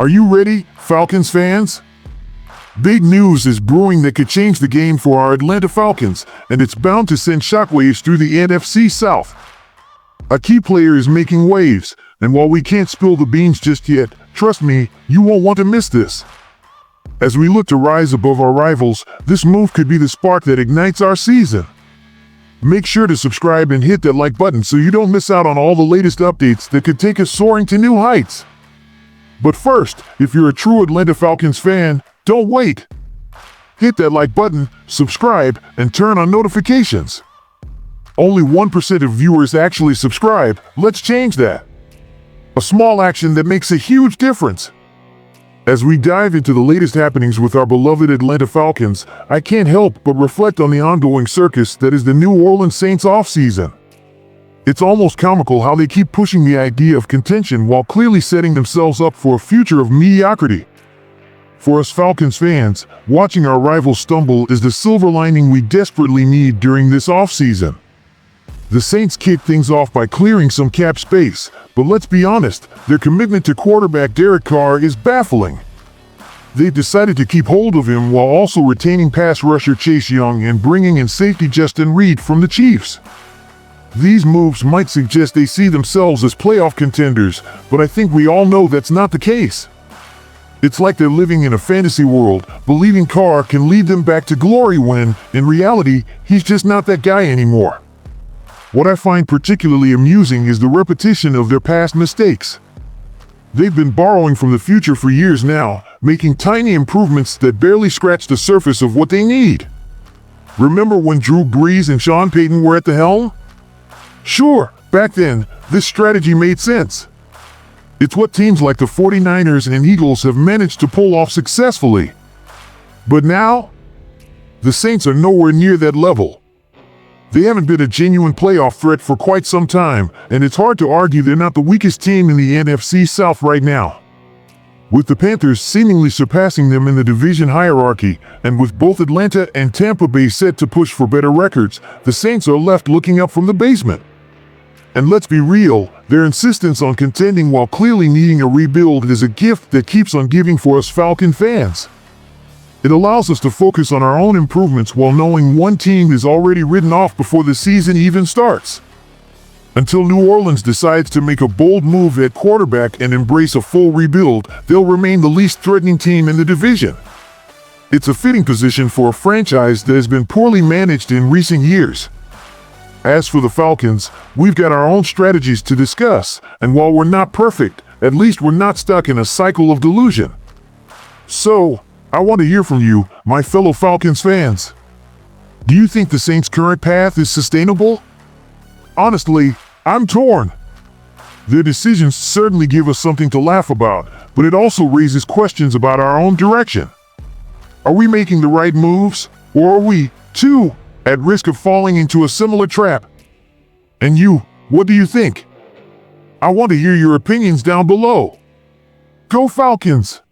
Are you ready, Falcons fans? Big news is brewing that could change the game for our Atlanta Falcons, and it's bound to send shockwaves through the NFC South. A key player is making waves, and while we can't spill the beans just yet, trust me, you won't want to miss this. As we look to rise above our rivals, this move could be the spark that ignites our season. Make sure to subscribe and hit that like button so you don't miss out on all the latest updates that could take us soaring to new heights. But first, if you're a true Atlanta Falcons fan, don't wait. Hit that like button, subscribe, and turn on notifications. Only 1% of viewers actually subscribe. Let's change that. A small action that makes a huge difference. As we dive into the latest happenings with our beloved Atlanta Falcons, I can't help but reflect on the ongoing circus that is the New Orleans Saints offseason. It's almost comical how they keep pushing the idea of contention while clearly setting themselves up for a future of mediocrity. For us Falcons fans, watching our rivals stumble is the silver lining we desperately need during this offseason. The Saints kicked things off by clearing some cap space, but let's be honest, their commitment to quarterback Derek Carr is baffling. They've decided to keep hold of him while also retaining pass rusher Chase Young and bringing in safety Justin Reed from the Chiefs. These moves might suggest they see themselves as playoff contenders, but I think we all know that's not the case. It's like they're living in a fantasy world, believing Carr can lead them back to glory when, in reality, he's just not that guy anymore. What I find particularly amusing is the repetition of their past mistakes. They've been borrowing from the future for years now, making tiny improvements that barely scratch the surface of what they need. Remember when Drew Brees and Sean Payton were at the helm? Sure, back then, this strategy made sense. It's what teams like the 49ers and Eagles have managed to pull off successfully. But now, the Saints are nowhere near that level. They haven't been a genuine playoff threat for quite some time, and it's hard to argue they're not the weakest team in the NFC South right now. With the Panthers seemingly surpassing them in the division hierarchy, and with both Atlanta and Tampa Bay set to push for better records, the Saints are left looking up from the basement. And let's be real, their insistence on contending while clearly needing a rebuild is a gift that keeps on giving for us Falcon fans. It allows us to focus on our own improvements while knowing one team is already written off before the season even starts. Until New Orleans decides to make a bold move at quarterback and embrace a full rebuild, they'll remain the least threatening team in the division. It's a fitting position for a franchise that has been poorly managed in recent years. As for the Falcons, we've got our own strategies to discuss, and while we're not perfect, at least we're not stuck in a cycle of delusion. So, I want to hear from you, my fellow Falcons fans. Do you think the Saints' current path is sustainable? Honestly, I'm torn. Their decisions certainly give us something to laugh about, but it also raises questions about our own direction. Are we making the right moves, or are we, too, at risk of falling into a similar trap? And you, what do you think? I want to hear your opinions down below. Go Falcons!